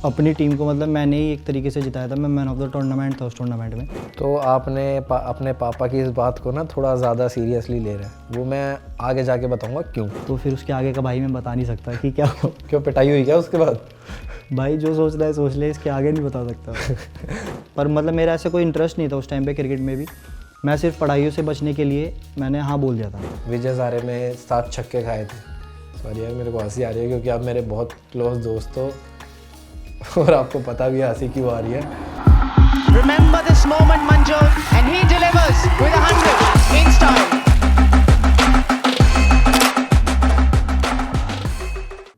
अपनी टीम को मतलब मैंने ही एक तरीके से जिताया था। मैं मैन ऑफ द टूर्नामेंट था उस टूर्नामेंट में। तो आपने अपने पापा की इस बात को ना थोड़ा ज़्यादा सीरियसली ले रहे हैं, वो मैं आगे जाके बताऊंगा क्यों। तो फिर उसके आगे का भाई मैं बता नहीं सकता कि क्या हो। क्यों पिटाई हुई क्या उसके बाद? भाई जो सोच रहा है सोच ले, इसके आगे नहीं बता सकता। पर मतलब मेरा ऐसा कोई इंटरेस्ट नहीं था उस टाइम पे क्रिकेट में भी। मैं सिर्फ पढ़ाइयों से बचने के लिए मैंने हाँ बोल दिया था। विजय हज़ारे में 7 छक्के खाए थे। सॉरी यार, मेरे को हंसी आ रही है क्योंकि आप मेरे बहुत क्लोज दोस्त हो और आपको पता भी है हंसी क्यों आ रही है। Remember this moment, Manjot, and he delivers with 100 in style.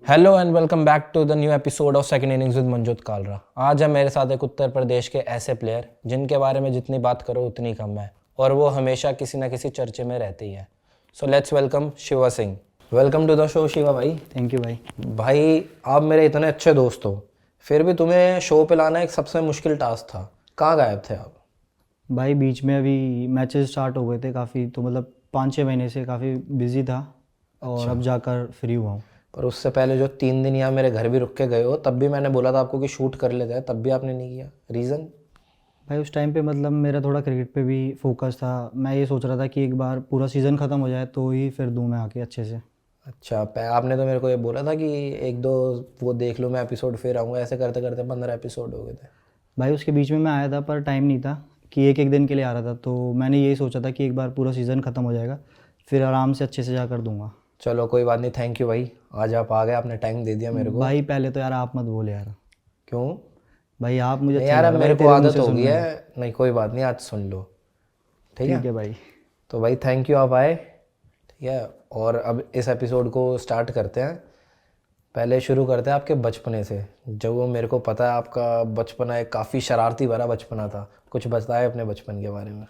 Hello and welcome back to the new episode of second innings with Manjot Kalra. आज है मेरे साथ एक उत्तर प्रदेश के ऐसे प्लेयर जिनके बारे में जितनी बात करो उतनी कम है और वो हमेशा किसी ना किसी चर्चे में रहते ही है। So let's welcome Shiva Singh. Welcome to the show Shiva भाई। थैंक यू भाई। भाई आप मेरे इतने अच्छे दोस्त हो, फिर भी तुम्हें शो पे लाना एक सबसे मुश्किल टास्क था। कहाँ गायब थे आप? भाई बीच में अभी मैचेस स्टार्ट हो गए थे काफ़ी, तो मतलब 5-6 महीने से काफ़ी बिजी था और अब जाकर फ्री हुआ हूँ। पर उससे पहले जो 3 दिन यहाँ मेरे घर भी रुक के गए हो, तब भी मैंने बोला था आपको कि शूट कर लेते हैं, तब भी आपने नहीं किया। रीज़न? भाई उस टाइम पे मतलब मेरा थोड़ा क्रिकेट पे भी फोकस था। मैं ये सोच रहा था कि एक बार पूरा सीज़न ख़त्म हो जाए तो ही फिर दूँ मैं आके अच्छे से। अच्छा, आपने तो मेरे को ये बोला था कि 1-2 वो देख लो, मैं एपिसोड फिर आऊँगा। ऐसे करते करते 15 एपिसोड हो गए थे। भाई उसके बीच में मैं आया था पर टाइम नहीं था कि एक एक दिन के लिए आ रहा था, तो मैंने यही सोचा था कि एक बार पूरा सीज़न ख़त्म हो जाएगा फिर आराम से अच्छे से जाकर दूंगा। चलो कोई बात नहीं, थैंक यू भाई, आज आप आ गए, आपने टाइम दे दिया मेरे को। भाई पहले तो यार आप मत बोले यार। क्यों? भाई आप मुझे नहीं अच्छा यार, लग अब रहा मेरे भाई, को तेरे मुंह आदत से हो सुनना गई है। नहीं कोई बात नहीं, आज सुन लो। ठीक ठीक है भाई। तो भाई थैंक यू, आप आए। ठीक है, और अब इस एपिसोड को स्टार्ट करते हैं। पहले शुरू करते हैं आपके बचपने से। जब वो मेरे को पता है आपका बचपना एक काफ़ी शरारती भरा बचपना था, कुछ बताए अपने बचपन के बारे में।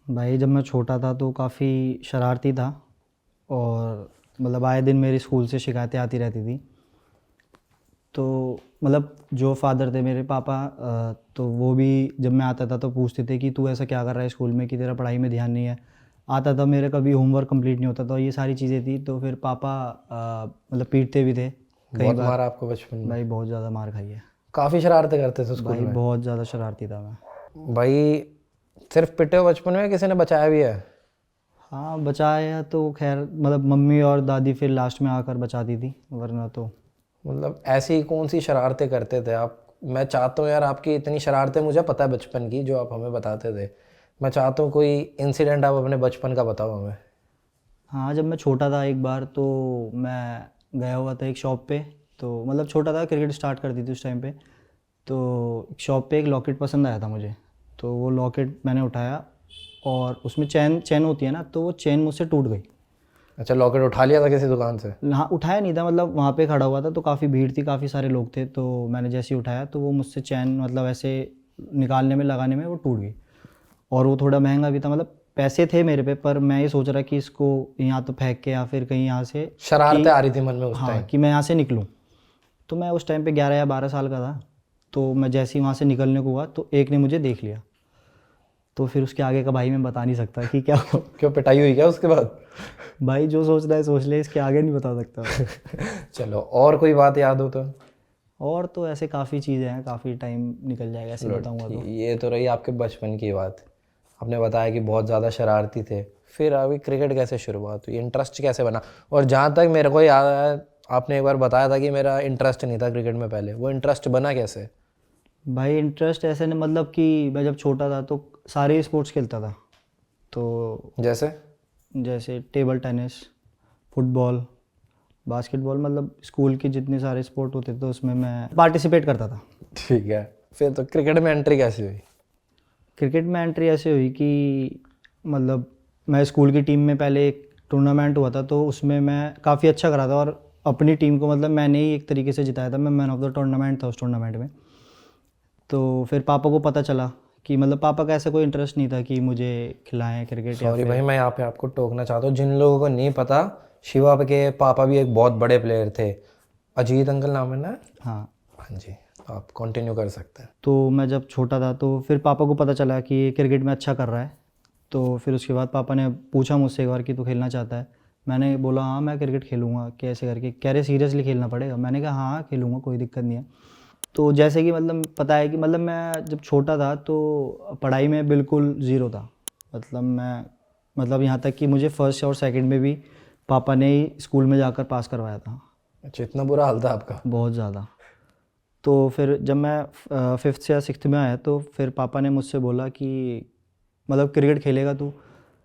भाई जब मैं छोटा था तो काफ़ी शरारती था और मतलब आए दिन मेरी स्कूल से शिकायतें आती रहती थी। तो मतलब जो फादर थे मेरे पापा, तो वो भी जब मैं आता था तो पूछते थे कि तू ऐसा क्या कर रहा है स्कूल में कि तेरा पढ़ाई में ध्यान नहीं है। आता था मेरे कभी होमवर्क कंप्लीट नहीं होता था, ये सारी चीज़ें थी। तो फिर पापा मतलब पीटते भी थे कई बहुत बार। मारा आपको बचपन में? भाई बहुत ज़्यादा मार खाई है। काफ़ी शरारतें करते थे स्कूल भाई में? बहुत ज़्यादा शरारती था मैं। भाई सिर्फ पिटे हो बचपन में, किसी ने बचाया भी है? हाँ बचाया तो खैर मतलब मम्मी और दादी फिर लास्ट में आकर बचाती थी, वरना तो। मतलब ऐसी कौन सी शरारतें करते थे आप? मैं चाहता हूँ यार, आपकी इतनी शरारतें मुझे पता है बचपन की जो आप हमें बताते थे। मैं चाहता हूँ कोई इंसिडेंट आप अपने बचपन का बताओ हमें। हाँ जब मैं छोटा था एक बार तो मैं गया हुआ था एक शॉप पे। तो मतलब छोटा था, क्रिकेट स्टार्ट कर दी थी उस टाइम पे। तो एक शॉप पे एक लॉकेट पसंद आया था मुझे, तो वो लॉकेट मैंने उठाया और उसमें चैन चैन होती है ना, तो वो चैन मुझसे टूट गई। अच्छा, लॉकेट उठा लिया था किसी दुकान से? हाँ उठाया नहीं था, मतलब वहाँ पे खड़ा हुआ था तो काफ़ी भीड़ थी, काफ़ी सारे लोग थे। तो मैंने जैसे ही उठाया तो वो मुझसे चैन मतलब ऐसे निकालने में लगाने में वो टूट गई। और वो थोड़ा महंगा भी था, मतलब पैसे थे मेरे पे, पर मैं ये सोच रहा कि इसको यहाँ तो फेंक के या फिर कहीं यहाँ से शरारतें आ रही थी मन में उस हाँ टाइम? कि मैं यहाँ से निकलूँ। तो मैं उस टाइम पे 11 या 12 साल का था। तो मैं जैसे ही वहाँ से निकलने को हुआ तो एक ने मुझे देख लिया। तो फिर उसके आगे का भाई मैं बता नहीं सकता कि क्या हो। क्यों पिटाई हुई क्या उसके बाद? भाई जो सोच रहा है सोच ले, इसके आगे नहीं बता सकता। चलो, और कोई बात याद हो तो? और तो ऐसे काफ़ी चीज़ें हैं, काफ़ी टाइम निकल जाएगा ऐसे बताऊंगा तो। ये तो रही आपके बचपन की बात। आपने बताया कि बहुत ज़्यादा शरारती थे, फिर अभी क्रिकेट कैसे शुरुआत हुई, इंटरेस्ट कैसे बना? और जहाँ तक मेरे को याद है, आपने एक बार बताया था कि मेरा इंटरेस्ट नहीं था क्रिकेट में पहले, वो इंटरेस्ट बना कैसे? भाई इंटरेस्ट ऐसे नहीं, मतलब कि मैं जब छोटा था तो सारे स्पोर्ट्स खेलता था। तो जैसे? जैसे टेबल टेनिस, फुटबॉल, बास्केटबॉल, मतलब स्कूल के जितने सारे स्पोर्ट होते थे उसमें मैं पार्टिसिपेट करता था। ठीक है, फिर तो क्रिकेट में एंट्री कैसे हुई? क्रिकेट में एंट्री ऐसे हुई कि मतलब मैं स्कूल की टीम में पहले एक टूर्नामेंट हुआ था तो उसमें मैं काफ़ी अच्छा करा था और अपनी टीम को मतलब मैंने ही एक तरीके से जिताया था। मैं मैन ऑफ द टूर्नामेंट था उस टूर्नामेंट में। तो फिर पापा को पता चला कि मतलब पापा का ऐसा कोई इंटरेस्ट नहीं था कि मुझे खिलाएं क्रिकेट या सॉरी फिर। भाई, मैं यहाँ पे आपको टोकना चाहता हूँ, जिन लोगों को नहीं पता, शिवा के पापा भी एक बहुत बड़े प्लेयर थे। अजीत अंकल नाम है ना? हाँ। हाँ जी, तो आप कंटिन्यू कर सकते हैं। तो मैं जब छोटा था तो फिर पापा को पता चला कि ये क्रिकेट में अच्छा कर रहा है। तो फिर उसके बाद पापा ने पूछा मुझसे एक बार कि तू खेलना चाहता है। मैंने बोला हाँ मैं क्रिकेट खेलूँगा, कैसे करके, कह रहे सीरियसली खेलना पड़ेगा। मैंने कहा हाँ खेलूँगा, कोई दिक्कत नहीं है। तो जैसे कि मतलब पता है कि मतलब मैं जब छोटा था तो पढ़ाई में बिल्कुल ज़ीरो था। मतलब यहाँ तक कि मुझे फर्स्ट और सेकंड में भी पापा ने ही स्कूल में जाकर पास करवाया था। अच्छा, इतना बुरा हाल था आपका? बहुत ज़्यादा। तो फिर जब मैं फिफ्थ या सिक्स्थ में आया तो फिर पापा ने मुझसे बोला कि मतलब क्रिकेट खेलेगा तू?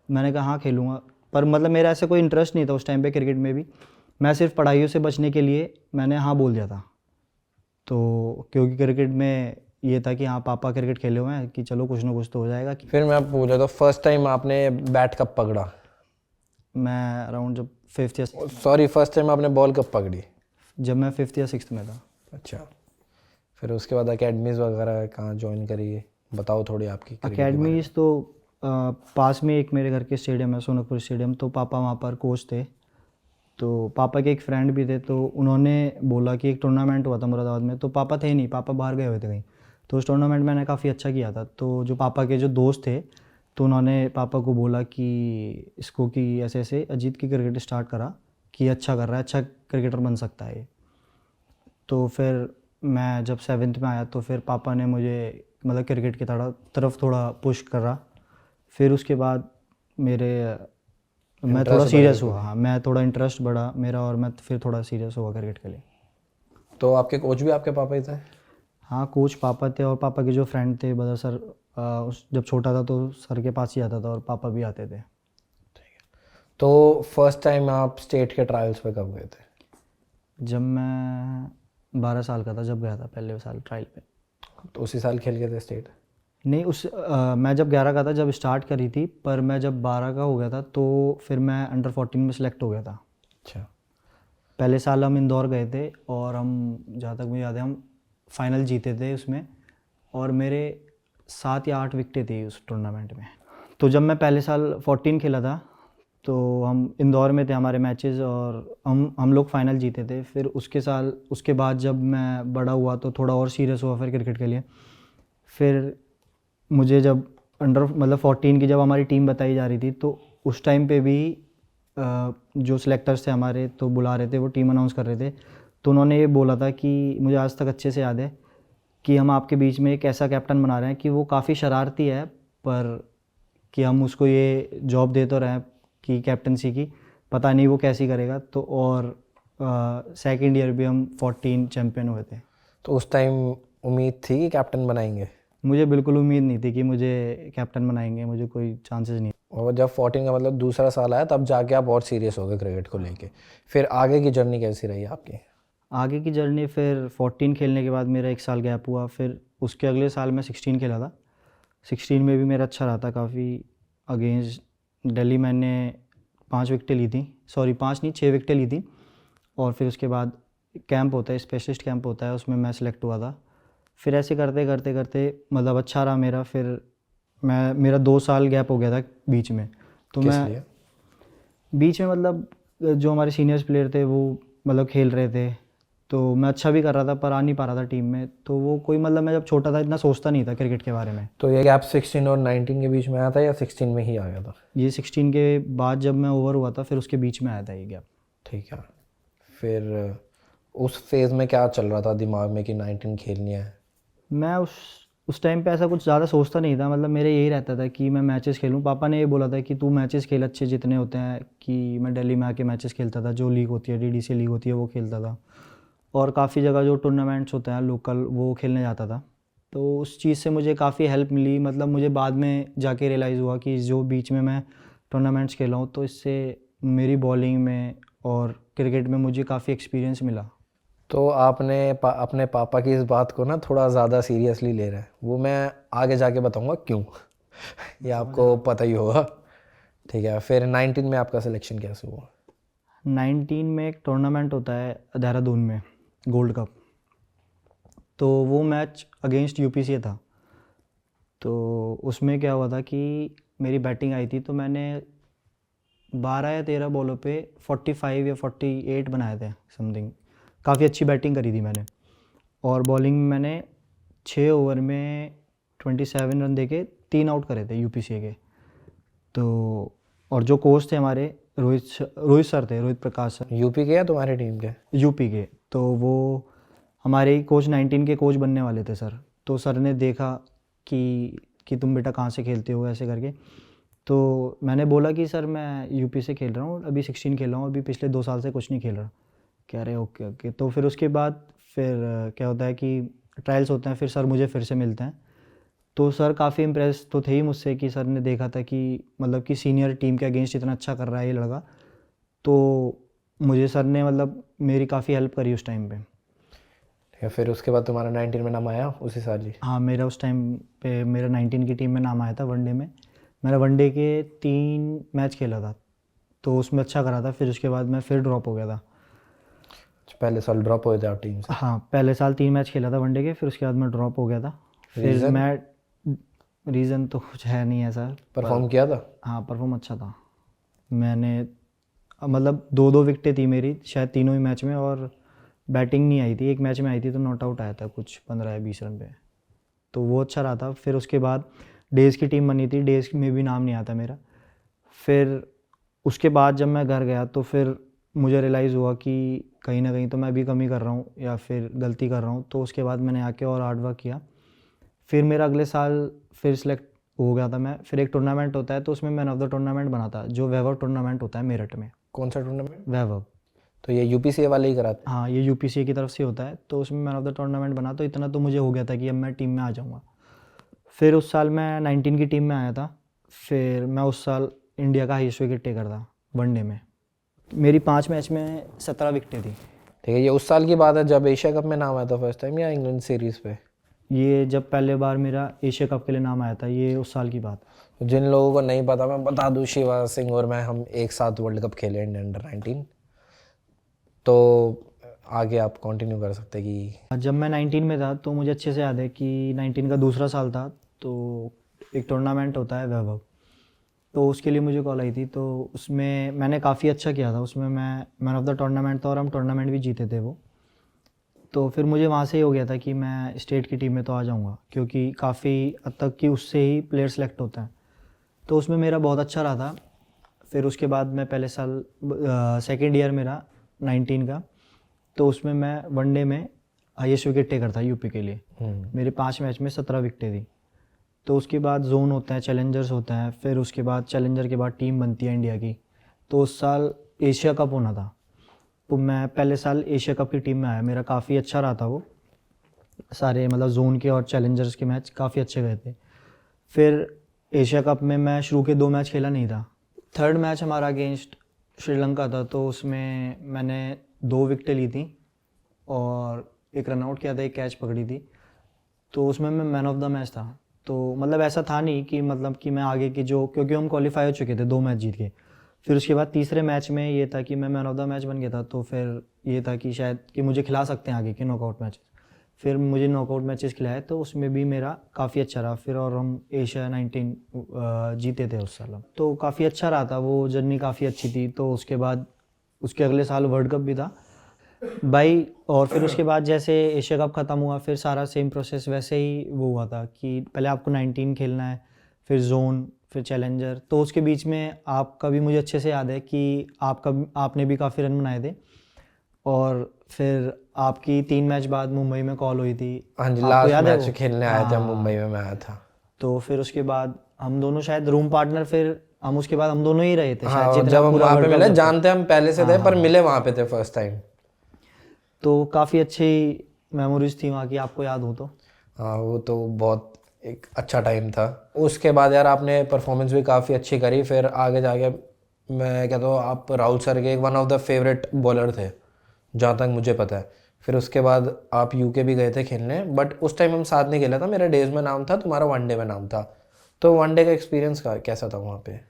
मैंने कहा हाँ खेलूँगा, पर मतलब मेरा ऐसा कोई इंटरेस्ट नहीं था उस टाइम पे क्रिकेट में भी। मैं सिर्फ पढ़ाइयों से बचने के लिए मैंने हाँ बोल दिया था। तो क्योंकि क्रिकेट में ये था कि हाँ पापा क्रिकेट खेले हुए हैं कि चलो कुछ ना कुछ तो हो जाएगा। कि फिर मैं पूछ रहा था, फर्स्ट टाइम आपने बैट कब पकड़ा? मैं अराउंड जब फिफ्थ या सॉरी, फर्स्ट टाइम आपने बॉल कब पकड़ी? जब मैं फिफ्थ या सिक्स्थ में था। अच्छा, फिर उसके बाद अकेडमीज़ वगैरह कहाँ ज्वाइन करी, बताओ थोड़ी आपकी cricket के बारे में। अकेडमीज़ तो पास में एक मेरे घर के स्टेडियम है, सोनकपुर स्टेडियम, तो पापा वहाँ पर कोच थे। तो पापा के एक फ्रेंड भी थे, तो उन्होंने बोला कि एक टूर्नामेंट हुआ था मुरादाबाद में, तो पापा थे नहीं, पापा बाहर गए हुए थे कहीं। तो उस टूर्नामेंट में मैंने काफ़ी अच्छा किया था। तो जो पापा के जो दोस्त थे तो उन्होंने पापा को बोला कि इसको कि ऐसे ऐसे अजीत की क्रिकेट स्टार्ट करा कि अच्छा कर रहा है, अच्छा क्रिकेटर बन सकता है ये। तो फिर मैं जब सेवन्थ में आया तो फिर पापा ने मुझे मतलब क्रिकेट की तरफ थोड़ा पुश करा। फिर उसके बाद मैं थोड़ा सीरियस हुआ। हाँ, मैं थोड़ा इंटरेस्ट बढ़ा मेरा और मैं फिर थोड़ा सीरियस हुआ क्रिकेट के लिए। तो आपके कोच भी आपके पापा ही थे? हाँ, कोच पापा थे और पापा के जो फ्रेंड थे बदर सर, जब छोटा था तो सर के पास ही आता था और पापा भी आते थे। तो फर्स्ट टाइम आप स्टेट के ट्रायल्स पे कब गए थे? जब मैं 12 साल का था जब गया था पहले साल ट्रायल पे। तो उसी साल खेल गए थे स्टेट? नहीं, मैं जब 11 का था जब स्टार्ट करी थी, पर मैं जब 12 का हो गया था तो फिर मैं अंडर 14 में सेलेक्ट हो गया था। अच्छा। पहले साल हम इंदौर गए थे और हम, जहाँ तक मुझे याद है, हम फाइनल जीते थे उसमें और मेरे 7 या 8 विकेटें थी उस टूर्नामेंट में। तो जब मैं पहले साल 14 खेला था तो हम इंदौर में थे हमारे मैचेस और हम लोग फाइनल जीते थे। फिर उसके बाद जब मैं बड़ा हुआ तो थोड़ा और सीरियस हुआ फिर क्रिकेट के लिए। फिर मुझे जब अंडर मतलब 14 की जब हमारी टीम बताई जा रही थी तो उस टाइम पे भी जो सिलेक्टर्स थे हमारे तो बुला रहे थे, वो टीम अनाउंस कर रहे थे। तो उन्होंने ये बोला था कि मुझे आज तक अच्छे से याद है कि हम आपके बीच में एक ऐसा कैप्टन बना रहे हैं कि वो काफ़ी शरारती है, पर कि हम उसको ये जॉब दे तो रहे हैं कि कैप्टनसी की, पता नहीं वो कैसी करेगा। तो और सेकंड ईयर भी हम 14 चैम्पियन हुए थे। तो उस टाइम उम्मीद थी कि कैप्टन बनाएंगे? मुझे बिल्कुल उम्मीद नहीं थी कि मुझे कैप्टन बनाएंगे, मुझे कोई चांसेस नहीं। और जब 14 का मतलब दूसरा साल आया तब जाके आप और सीरियस हो गए क्रिकेट को लेके। फिर आगे की जर्नी कैसी रही आपकी? आगे की जर्नी फिर 14 खेलने के बाद मेरा 1 साल गैप हुआ, फिर उसके अगले साल मैं 16 खेला था। 16 में भी मेरा अच्छा रहा था काफ़ी। अगेंस्ट दिल्ली मैंने 5 विकेटें ली थी, सॉरी 5 नहीं 6 विकेटें ली थी। और फिर उसके बाद कैंप होता है, स्पेशलिस्ट कैंप होता है, उसमें मैं सेलेक्ट हुआ था। फिर ऐसे करते करते करते मतलब अच्छा रहा मेरा। फिर मेरा 2 साल गैप हो गया था बीच में। तो किस मैं लिए? बीच में मतलब जो हमारे सीनियर्स प्लेयर थे वो मतलब खेल रहे थे, तो मैं अच्छा भी कर रहा था पर आ नहीं पा रहा था टीम में। तो वो कोई मतलब मैं जब छोटा था इतना सोचता नहीं था क्रिकेट के बारे में। तो ये गैप 16 और 19 के बीच में आया था या 16 में ही आ गया था? ये 16 के बाद जब मैं ओवर हुआ था फिर उसके बीच में आया था ये गैप। ठीक है। फिर उस फेज़ में क्या चल रहा था दिमाग में कि 19 खेलनी है? मैं उस टाइम पे ऐसा कुछ ज़्यादा सोचता नहीं था, मतलब मेरे यही रहता था कि मैं मैचेस खेलूं। पापा ने ये बोला था कि तू मैचेस खेल अच्छे जितने होते हैं, कि मैं दिल्ली में आके मैचेस खेलता था, जो लीग होती है डीडीसी लीग होती है वो खेलता था, और काफ़ी जगह जो टूर्नामेंट्स होते हैं लोकल वो खेलने जाता था। तो उस चीज़ से मुझे काफ़ी हेल्प मिली। मतलब मुझे बाद में जाके रियलाइज़ हुआ कि जो बीच में मैं टूर्नामेंट्स खेला हूँ तो इससे मेरी बॉलिंग में और क्रिकेट में मुझे काफ़ी एक्सपीरियंस मिला। तो आपने अपने पापा की इस बात को ना थोड़ा ज़्यादा सीरियसली ले रहे हैं, वो मैं आगे जाके बताऊंगा क्यों। ये आपको पता ही होगा। ठीक है, फिर 19 में आपका सिलेक्शन कैसे हुआ? 19 में एक टूर्नामेंट होता है देहरादून में, गोल्ड कप। तो वो मैच अगेंस्ट यूपीसी था। तो उसमें क्या हुआ था कि मेरी बैटिंग आई थी, तो मैंने 12 या 13 बॉलों पे 45 या 48 बनाए थे समथिंग। काफ़ी अच्छी बैटिंग करी थी मैंने। और बॉलिंग में मैंने 6 ओवर में 27 रन देके 3 आउट करे थे यूपीसी के। तो और जो कोच थे हमारे रोहित सर थे, रोहित प्रकाश सर, यूपी के या तुम्हारी टीम के? यूपी के। तो वो हमारे ही कोच 19 के कोच बनने वाले थे सर। तो सर ने देखा कि तुम बेटा कहाँ से खेलते हो ऐसे करके। तो मैंने बोला कि सर मैं यूपी से खेल रहा हूँ, अभी 16 खेल रहा हूँ, अभी पिछले 2 साल से कुछ नहीं खेल रहा। कह रहे ओके ओके। तो फिर उसके बाद फिर क्या होता है कि ट्रायल्स होते हैं, फिर सर मुझे फिर से मिलते हैं। तो सर काफ़ी इम्प्रेस तो थे ही मुझसे कि सर ने देखा था कि मतलब कि सीनियर टीम के अगेंस्ट इतना अच्छा कर रहा है ये लड़का। तो मुझे सर ने मतलब मेरी काफ़ी हेल्प करी उस टाइम पे। या फिर उसके बाद तुम्हारा 19 में नाम आया उसी साल ही? हाँ, मेरा उस टाइम पे मेरा 19 की टीम में नाम आया था वनडे में। मैंने वनडे के 3 मैच खेला था, तो उसमें अच्छा करा था। फिर उसके बाद मैं फिर ड्रॉप हो गया था। पहले साल ड्रॉप हो जाओ टीम से? हाँ, पहले साल 3 मैच खेला था वनडे के, फिर उसके बाद मैं ड्रॉप हो गया था। फिर Reason? मैं रीज़न तो कुछ है नहीं है सर। परफॉर्म किया था? हाँ, परफॉर्म अच्छा था। मैंने मतलब 2-2 विकेटें थी मेरी शायद तीनों ही मैच में, और बैटिंग नहीं आई थी। एक मैच में आई थी तो नॉट आउट आया था कुछ 15 या 20 रन पे, तो वो अच्छा रहा था। फिर उसके बाद डेज़ की टीम बनी थी, डेज़ में भी नाम नहीं आता मेरा। फिर उसके बाद जब मैं घर गया तो फिर मुझे रियलाइज़ हुआ कि कहीं ना कहीं तो मैं भी कमी कर रहा हूँ या फिर गलती कर रहा हूँ। तो उसके बाद मैंने आके और हार्ड वर्क किया। फिर मेरा अगले साल फिर सिलेक्ट हो गया था मैं। फिर एक टूर्नामेंट होता है तो उसमें मैन ऑफ द टूर्नामेंट बना था, जो वैभव टूर्नामेंट होता है मेरठ में। कौन सा टूर्नामेंट? वैभव। तो ये यूपीसीए वाले ही कराते हैं? हाँ, ये यूपीसीए की तरफ से होता है, तो उसमें मैन ऑफ द टूर्नामेंट बना। तो इतना तो मुझे हो गया था कि अब मैं टीम में आ जाऊँगा। फिर उस साल मैं 19 की टीम में आया था। फिर मैं उस साल इंडिया का हाईएस्ट विकेट टेकर था वनडे में। मेरी 5 मैच में 17 विकेटें थी। ठीक है, ये उस साल की बात है जब एशिया कप में नाम आया था फर्स्ट टाइम, या इंग्लैंड सीरीज़ पे? ये जब पहले बार मेरा एशिया कप के लिए नाम आया था, ये उस साल की बात है। तो जिन लोगों को नहीं पता मैं बता दूं, शिवा सिंह और मैं हम एक साथ वर्ल्ड कप खेले इंडिया अंडर 19। तो आगे आप कंटिन्यू कर सकते कि जब मैं 19 में था तो मुझे अच्छे से याद है कि 19 का दूसरा साल था, तो एक टूर्नामेंट होता है वैभव, तो उसके लिए मुझे कॉल आई थी। तो उसमें मैंने काफ़ी अच्छा किया था, उसमें मैं मैन ऑफ द टूर्नामेंट था और हम टूर्नामेंट भी जीते थे वो। तो फिर मुझे वहाँ से ही हो गया था कि मैं स्टेट की टीम में तो आ जाऊँगा, क्योंकि काफ़ी हद तक कि उससे ही प्लेयर सेलेक्ट होता है। तो उसमें मेरा बहुत अच्छा रहा था। फिर उसके बाद मैं पहले साल सेकेंड ईयर मेरा 19 का, तो उसमें मैं वनडे में हाईएस्ट विकेट टेकर था यूपी के लिए। मेरे 5 मैच में 17 विकेटें थी। तो उसके बाद जोन होता है, चैलेंजर्स होता है, फिर उसके बाद चैलेंजर के बाद टीम बनती है इंडिया की। तो उस साल एशिया कप होना था, तो मैं पहले साल एशिया कप की टीम में आया। मेरा काफ़ी अच्छा रहा था वो, सारे मतलब जोन के और चैलेंजर्स के मैच काफ़ी अच्छे गए थे। फिर एशिया कप में मैं शुरू के 2 मैच खेला नहीं था। थर्ड मैच हमारा अगेंस्ट श्रीलंका था, तो उसमें मैंने 2 विकेटें ली थी और एक रन आउट किया था, एक कैच पकड़ी थी। तो उसमें मैं मैन ऑफ द मैच था। तो मतलब ऐसा था नहीं कि मतलब कि मैं आगे की जो, क्योंकि हम क्वालिफाई हो चुके थे 2 मैच जीत के। फिर उसके बाद तीसरे मैच में ये था कि मैं मैन ऑफ द मैच बन गया था। तो फिर ये था कि शायद कि मुझे खिला सकते हैं आगे के नॉकआउट मैचेस। फिर मुझे नॉकआउट मैचेस खिलाए, तो उसमें भी मेरा काफ़ी अच्छा रहा। फिर और हम एशिया 19 जीते थे उस साल हम। तो काफ़ी अच्छा रहा था, वो जर्नी काफ़ी अच्छी थी। तो उसके बाद उसके अगले साल वर्ल्ड कप भी था भाई। और फिर उसके बाद जैसे एशिया कप ख़त्म हुआ, फिर सारा सेम प्रोसेस वैसे ही वो हुआ था कि पहले आपको 19 खेलना है, फिर जोन, फिर चैलेंजर। तो उसके बीच में आपका भी मुझे अच्छे से याद है कि आपने भी काफ़ी रन बनाए थे। और फिर आपकी 3 मैच बाद मुंबई में कॉल हुई थी। हाँ जी, आपको लास्ट याद है मैच वो? खेलने आए थे हम, हाँ। मुंबई में मैं आया था। तो फिर उसके बाद हम दोनों शायद रूम पार्टनर, फिर हम उसके बाद हम दोनों ही रहे थे हाँ, शायद, और जितने जब हम पूरा वहाँ पे वर्ल्ड कप मिले, जब तक। जानते हम पहले से थे पर मिले वहाँ पे थे फर्स्ट टाइम। तो काफ़ी अच्छी मेमोरीज थी वहाँ की, आपको याद हो तो। हाँ, वो तो बहुत एक अच्छा टाइम था। उसके बाद यार आपने परफॉर्मेंस भी काफ़ी अच्छी करी। फिर आगे जाके मैं कहता हूँ आप राहुल सर के one of the favourite bowler थे जहाँ तक मुझे पता है। फिर उसके बाद आप यूके भी गए थे खेलने, बट उस टाइम हम साथ नहीं खेला था। मेरा डेज में नाम था, तुम्हारा वनडे में नाम था। तो वनडे का एक्सपीरियंस कैसा था वहाँ पे?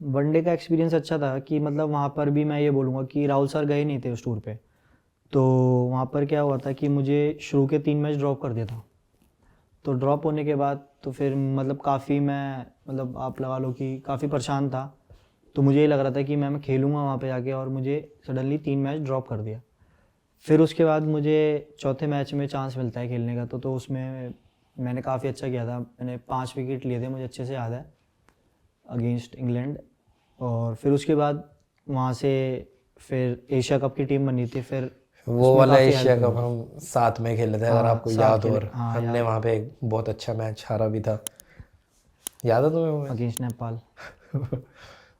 वनडे का एक्सपीरियंस अच्छा था कि मतलब वहाँ पर भी मैं ये बोलूँगा कि राहुल सर गए नहीं थे उस टूर पे। तो वहाँ पर क्या हुआ था कि मुझे शुरू के 3 मैच ड्रॉप कर दिया था। तो ड्रॉप होने के बाद तो फिर मतलब काफ़ी मैं मतलब आप लगा लो कि काफ़ी परेशान था। तो मुझे ये लग रहा था कि मैं खेलूँगा वहाँ पे जाके, और मुझे सडनली 3 मैच ड्रॉप कर दिया। फिर उसके बाद मुझे चौथे मैच में चांस मिलता है खेलने का, तो उसमें मैंने काफ़ी अच्छा किया था। मैंने 5 विकेट लिए थे, मुझे अच्छे से याद है, अगेंस्ट इंग्लैंड। और फिर उसके बाद वहाँ से फिर एशिया कप की टीम बनी थी। फिर वो वाला एशिया कप हम साथ में खेले थे, अगर आपको साथ याद हो। खेले, और हाँ, हमने वहाँ पे एक बहुत अच्छा मैच हारा भी था, याद है तुम्हें वो मैच? अगेंस्ट नेपाल।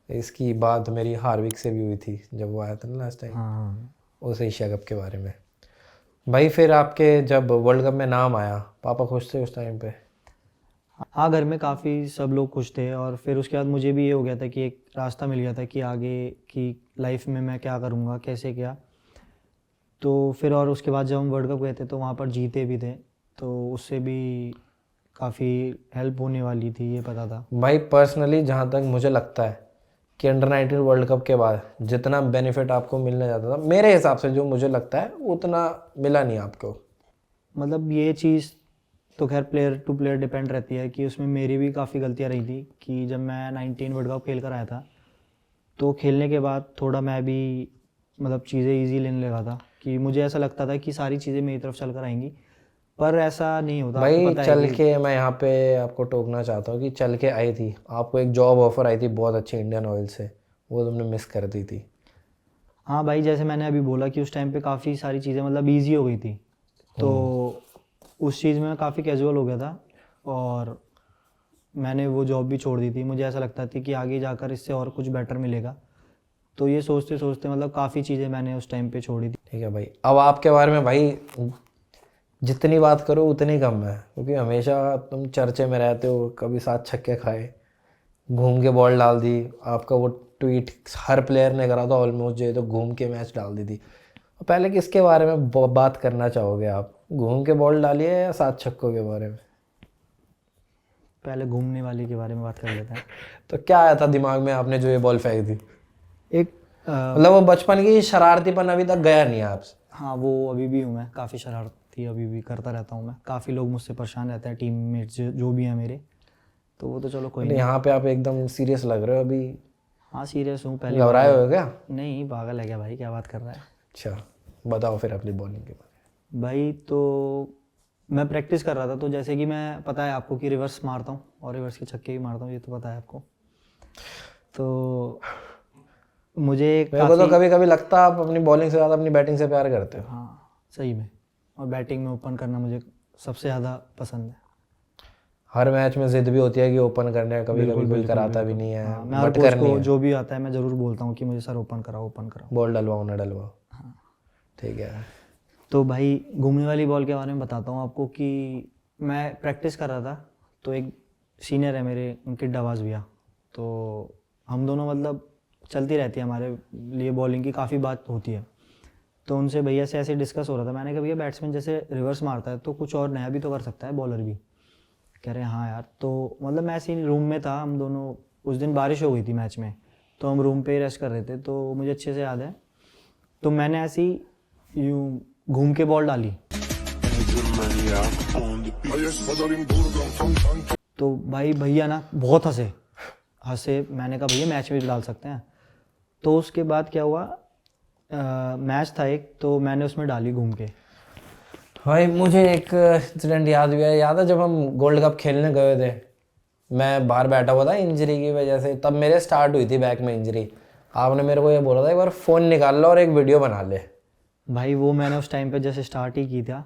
इसकी बात मेरी हार्विक से भी हुई थी जब वो आया था ना लास्ट टाइम, हाँ उस एशिया कप के बारे में। भाई फिर आपके जब वर्ल्ड कप में नाम आया, पापा खुश थे उस टाइम पे? हाँ, घर में काफ़ी सब लोग खुश थे। और फिर उसके बाद मुझे भी ये हो गया था कि एक रास्ता मिल गया था कि आगे की लाइफ में मैं क्या करूँगा, कैसे क्या। तो फिर और उसके बाद जब हम वर्ल्ड कप गए थे तो वहाँ पर जीते भी थे, तो उससे भी काफ़ी हेल्प होने वाली थी, ये पता था। भाई पर्सनली जहाँ तक मुझे लगता है कि अंडर 19 वर्ल्ड कप के बाद जितना बेनिफिट आपको मिलने जाता था, मेरे हिसाब से जो मुझे लगता है उतना मिला नहीं आपको। मतलब ये चीज़ तो खैर प्लेयर टू प्लेयर डिपेंड रहती है कि उसमें मेरी भी काफ़ी गलतियाँ रही थी कि जब मैं 19 वर्ल्ड कप खेल कर आया था तो खेलने के बाद थोड़ा मैं भी मतलब चीज़ें इजी लेने लगा था कि मुझे ऐसा लगता था कि सारी चीज़ें मेरी तरफ चल कर आएंगी, पर ऐसा नहीं होता। आपको भाई पता है चल कि के मैं यहाँ पे आपको टोकना चाहता हूँ कि चल के आई थी, आपको एक जॉब ऑफर आई थी बहुत अच्छी इंडियन ऑयल से, वो तुमने मिस कर दी थी। हाँ भाई, जैसे मैंने अभी बोला कि उस टाइम पे काफ़ी सारी चीज़ें मतलब ईजी हो गई थी, तो उस चीज़ में मैं काफ़ी कैजुअल हो गया था और मैंने वो जॉब भी छोड़ दी थी। मुझे ऐसा लगता था कि आगे जाकर इससे और कुछ बेटर मिलेगा, तो ये सोचते सोचते मतलब काफ़ी चीज़ें मैंने उस टाइम पे छोड़ी थी। ठीक है भाई, अब आपके बारे में भाई जितनी बात करो उतनी कम है, क्योंकि हमेशा तुम चर्चे में रहते हो, कभी 7 छक्के खाए, घूम के बॉल डाल दी। आपका वो ट्वीट हर प्लेयर ने करा था ऑलमोस्ट, जो तो घूम के मैच डाल दी थी। पहले किसके बारे में बात करना चाहोगे आप, घूम के बॉल डालिए या 7 छक्कों के बारे में? पहले घूमने वाली के बारे में बात कर लेते हैं। तो क्या आया था दिमाग में आपने जो ये बॉल फेंक दी? एक मतलब वो बचपन की शरारतीपन अभी तक गया नहीं है आपसे? हाँ, वो अभी भी हूँ मैं, काफ़ी शरारती अभी भी करता रहता हूँ मैं। काफ़ी लोग मुझसे परेशान रहते हैं, टीम मेट्स जो भी हैं मेरे, तो वो तो चलो कोई नहीं। यहाँ पे आप एकदम सीरियस लग रहे हो अभी, हाँ सीरियस हूँ। पहली घबराए हो क्या? नहीं, पागल है क्या भाई, क्या बात कर रहा है अच्छा बताओ फिर अपनी बॉलिंग के बारे भाई। तो मैं प्रैक्टिस कर रहा था, तो जैसे कि मैं, पता है आपको कि रिवर्स मारता हूँ और रिवर्स के छक्के भी मारता हूँ, ये तो पता है आपको। तो मुझे में। मेरे को तो कभी कभी लगता है आप अपनी बॉलिंग से ज़्यादा अपनी बैटिंग से प्यार करते हो। हाँ सही में, और बैटिंग में ओपन करना मुझे सबसे ज़्यादा पसंद है। हर मैच में जिद भी होती है कि ओपन करने का, कभी कभी कोई कराता भी नहीं है, हाँ, मैं हर बट कोच करनी को है। जो भी आता है मैं ज़रूर बोलता हूँ कि मुझे सर ओपन कराओ, ओपन कराओ। बॉल डलवाओ ना डलवाओ, ठीक है। तो भाई घूमने वाली बॉल के बारे में बताता हूँ आपको कि मैं प्रैक्टिस कर रहा था, तो एक सीनियर है मेरे, अंकित डवाज भैया, तो हम दोनों मतलब चलती रहती है हमारे लिए, बॉलिंग की काफ़ी बात होती है। तो उनसे भैया से ऐसे डिस्कस हो रहा था, मैंने कहा भैया बैट्समैन जैसे रिवर्स मारता है तो कुछ और नया भी तो कर सकता है बॉलर भी। कह रहे हैं हाँ यार। तो मतलब मैं ऐसे ही रूम में था, हम दोनों, उस दिन बारिश हो गई थी मैच में, तो हम रूम पे ही रेस्ट कर रहे थे, तो मुझे अच्छे से याद है। तो मैंने ऐसे ही यूँ घूम के बॉल डाली, तो भाई भैया ना बहुत हंसे। मैंने कहा भैया मैच में भी डाल सकते हैं। तो उसके बाद क्या हुआ, मैच था एक, तो मैंने उसमें डाली घूम के। भाई मुझे एक इंसिडेंट याद भी है, याद है जब हम गोल्ड कप खेलने गए थे, मैं बाहर बैठा हुआ था इंजरी की वजह से, तब मेरे स्टार्ट हुई थी बैक में इंजरी। आपने मेरे को ये बोला था एक बार फ़ोन निकाल लो और एक वीडियो बना ले। भाई वो मैंने उस टाइम पे जस्ट स्टार्ट ही की था,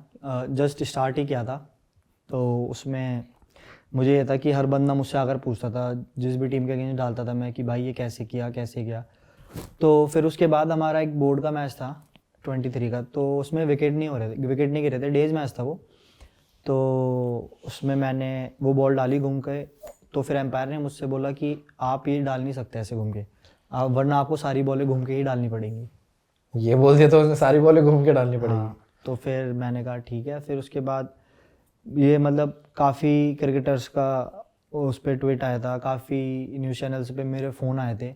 जस्ट स्टार्ट ही किया था। तो उसमें मुझे ये था कि हर बंदा मुझसे आकर पूछता था, जिस भी टीम के अगेंस्ट डालता था मैं, कि भाई ये कैसे किया कैसे किया। तो फिर उसके बाद हमारा एक बोर्ड का मैच था 23 का, तो उसमें विकेट नहीं गिरे थे, डेज मैच था वो। तो उसमें मैंने वो बॉल डाली घूम के, तो फिर एम्पायर ने मुझसे बोला कि आप ये डाल नहीं सकते ऐसे घूम के, आप वरना आपको सारी बॉलें घूम के ही डालनी पड़ेंगी। ये बोल दिया तो उसने सारी बॉलें घूम के डालनी पड़ेगी। हाँ, तो फिर मैंने कहा ठीक है। फिर उसके बाद ये मतलब काफ़ी क्रिकेटर्स का उस पर ट्वीट आया था, काफ़ी न्यूज़ चैनल्स पे मेरे फ़ोन आए थे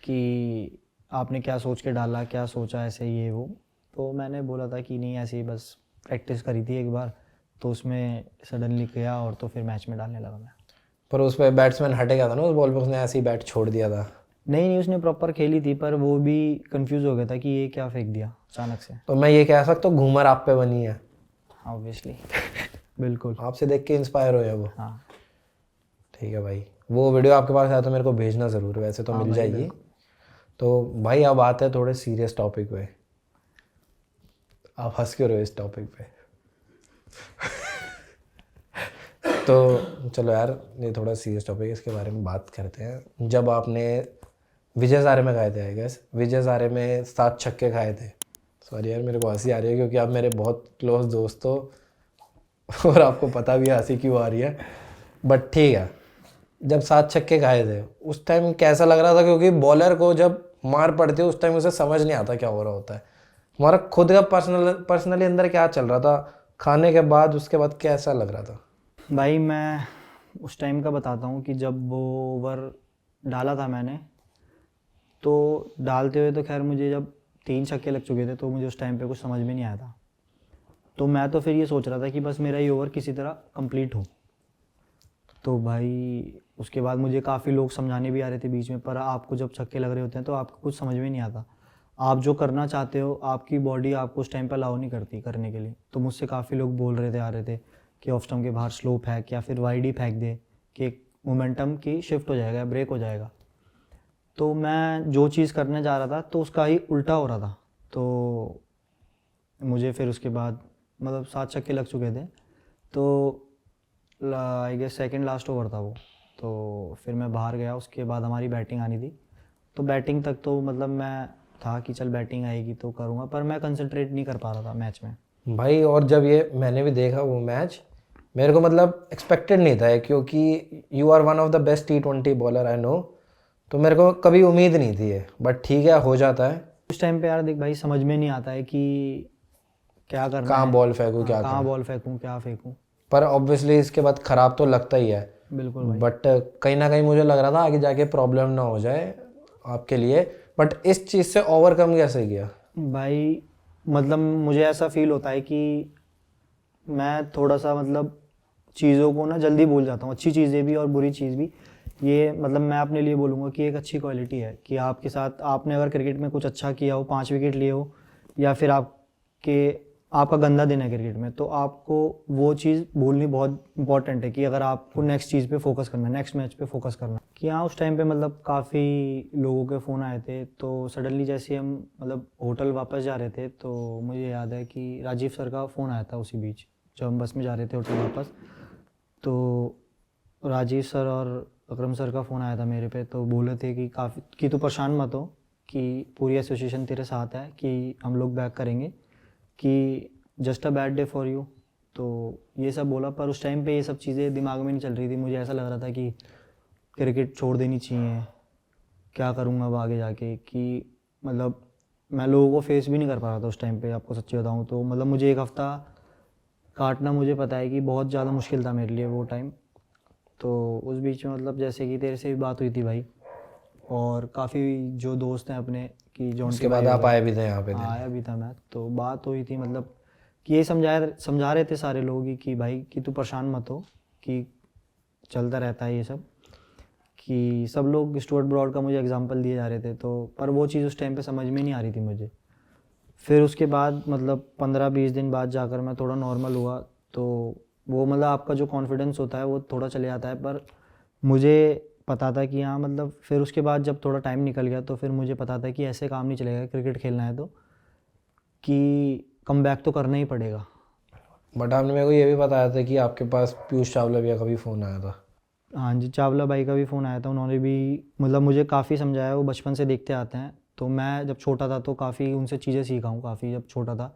कि आपने क्या सोच के डाला, क्या सोचा ऐसे ये वो। तो मैंने बोला था कि नहीं, ऐसे ही बस प्रैक्टिस करी थी एक बार, तो उसमें सडनली गया और तो फिर मैच में डालने लगा मैं। पर उस पर बैट्समैन हटे गया था ना उस बॉल पे, उसने ऐसे ही बैट छोड़ दिया था। नहीं, उसने प्रॉपर खेली थी, पर वो भी कंफ्यूज हो गया था कि ये क्या फेंक दिया अचानक से। तो मैं ये कह सकता हूँ घूमर आप पे बनी है। ऑब्वियसली बिल्कुल। आपसे देख के इंस्पायर हुए वो। हाँ ठीक है भाई, वो वीडियो आपके पास आया तो मेरे को भेजना ज़रूर, वैसे तो मिल जाएगी। तो भाई अब आते हैं थोड़े सीरियस टॉपिक पे। आप हंस क्यों रहे हो इस टॉपिक पे? तो चलो यार, ये थोड़ा सीरियस टॉपिक है, इसके बारे में बात करते हैं। जब आपने विजय हज़ारे में खाए थे, आई गेस विजय हज़ारे में 7 छक्के खाए थे। सॉरी यार, मेरे को हंसी आ रही है क्योंकि आप मेरे बहुत क्लोज दोस्त हो और आपको पता भी है हंसी क्यों आ रही है, बट ठीक है। जब 7 छक्के खाए थे उस टाइम कैसा लग रहा था? क्योंकि बॉलर को जब मार पड़ती है उस टाइम उसे समझ नहीं आता क्या हो रहा होता है। हमारा खुद का पर्सनली अंदर क्या चल रहा था खाने के बाद, उसके बाद कैसा लग रहा था? भाई मैं उस टाइम का बताता हूँ कि जब वो ओवर डाला था मैंने, तो डालते हुए तो खैर मुझे जब 3 छक्के लग चुके थे तो मुझे उस टाइम पे कुछ समझ में नहीं आया था। तो मैं तो फिर ये सोच रहा था कि बस मेरा ये ओवर किसी तरह कंप्लीट हो। तो भाई उसके बाद मुझे काफ़ी लोग समझाने भी आ रहे थे बीच में, पर आपको जब छक्के लग रहे होते हैं तो आपको कुछ समझ में नहीं आता। आप जो करना चाहते हो आपकी बॉडी आपको उस टाइम पर अलाउ नहीं करती करने के लिए। तो मुझसे काफ़ी लोग बोल रहे थे, आ रहे थे कि ऑफ स्टंप के बाहर स्लो फेंक या फिर वाइड ही फेंक दे कि मोमेंटम की शिफ्ट हो जाएगा, ब्रेक हो जाएगा। तो मैं जो चीज़ करने जा रहा था तो उसका ही उल्टा हो रहा था। तो मुझे फिर उसके बाद मतलब 7 छक्के लग चुके थे, तो I guess second last over था वो। तो फिर मैं बाहर गया, उसके बाद हमारी बैटिंग आनी थी। तो बैटिंग तक तो मतलब मैं था कि चल बैटिंग आएगी तो करूँगा, पर मैं कंसंट्रेट नहीं कर पा रहा था मैच में भाई। और जब ये मैंने भी देखा वो मैच, मेरे को मतलब एक्सपेक्टेड नहीं था क्योंकि you are one of the best T20 bowler I know. तो मेरे को कभी उम्मीद नहीं थी है, बट ठीक है, हो जाता है। उस टाइम पे। यार देख भाई, समझ में नहीं आता है कि क्या करना कहाँ है, बॉल फेंकूँ, क्या कहाँ करूँ। बॉल फेंकूँ, क्या फेंकूँ। पर ऑब्वियसली इसके बाद ख़राब तो लगता ही है, बिल्कुल भाई। बट कहीं ना कहीं मुझे लग रहा था आगे जाके प्रॉब्लम ना हो जाए आपके लिए। बट इस चीज़ से ओवरकम कैसे किया? भाई मतलब मुझे ऐसा फील होता है कि मैं थोड़ा सा मतलब चीज़ों को ना जल्दी भूल जाता हूँ, अच्छी चीज़ें भी और बुरी चीज़ भी। ये मतलब मैं अपने लिए बोलूँगा कि एक अच्छी क्वालिटी है कि आपके साथ आपने अगर क्रिकेट में कुछ अच्छा किया हो, 5 विकेट लिए हो, या फिर आपका गंदा दिन है क्रिकेट में, तो आपको वो चीज़ भूलनी बहुत इंपॉर्टेंट है कि अगर आपको नेक्स्ट चीज़ पे फोकस करना है, नेक्स्ट मैच पे फोकस करना है। कि हाँ, उस टाइम पे मतलब काफ़ी लोगों के फ़ोन आए थे। तो सडनली जैसे हम मतलब होटल वापस जा रहे थे तो मुझे याद है कि राजीव सर का फ़ोन आया था उसी बीच, जब हम बस में जा रहे थे होटल वापस। तो राजीव सर और अकरम सर का फ़ोन आया था मेरे पे, तो बोले थे कि तू परेशान मत हो, कि पूरी एसोसिएशन तेरे साथ है, कि हम लोग बैक करेंगे, कि just a bad day for you. तो ये सब बोला, पर उस टाइम पे ये सब चीज़ें दिमाग में नहीं चल रही थी। मुझे ऐसा लग रहा था कि क्रिकेट छोड़ देनी चाहिए, क्या करूँगा अब आगे जाके। कि मतलब मैं लोगों को फेस भी नहीं कर पा रहा था उस टाइम पे, आपको सच्ची बताऊँ तो। मतलब मुझे 1 हफ़्ता काटना मुझे पता है कि बहुत ज़्यादा मुश्किल था मेरे लिए वो टाइम। तो उस बीच में मतलब जैसे कि तेरे से भी बात हुई थी भाई, और काफ़ी जो दोस्त हैं अपने कि जो उसके बाद आप आए भी थे यहाँ पे? आया भी था मैं, तो बात हुई थी मतलब कि ये समझा रहे थे सारे लोग ही कि भाई कि तू परेशान मत हो, कि चलता रहता है ये सब। कि सब लोग स्टुअर्ट ब्रॉड का मुझे एग्जांपल दिए जा रहे थे, तो पर वो चीज़ उस टाइम पे समझ में नहीं आ रही थी मुझे। फिर उसके बाद मतलब 15-20 दिन बाद जाकर मैं थोड़ा नॉर्मल हुआ। तो वो मतलब आपका जो कॉन्फिडेंस होता है वो थोड़ा चले जाता है। पर मुझे पता था कि हाँ मतलब फिर उसके बाद जब थोड़ा टाइम निकल गया तो फिर मुझे पता था कि ऐसे काम नहीं चलेगा, क्रिकेट खेलना है तो कि कमबैक तो करना ही पड़ेगा। बट आपने मेरे को ये भी बताया था कि आपके पास पीयूष चावला भैया का भी फ़ोन आया था। हाँ जी, चावला भाई का भी फ़ोन आया था। उन्होंने भी मतलब मुझे काफ़ी समझाया। वो बचपन से देखते आते हैं, तो मैं जब छोटा था तो काफ़ी उनसे चीज़ें सीखा हूँ काफ़ी, जब छोटा था।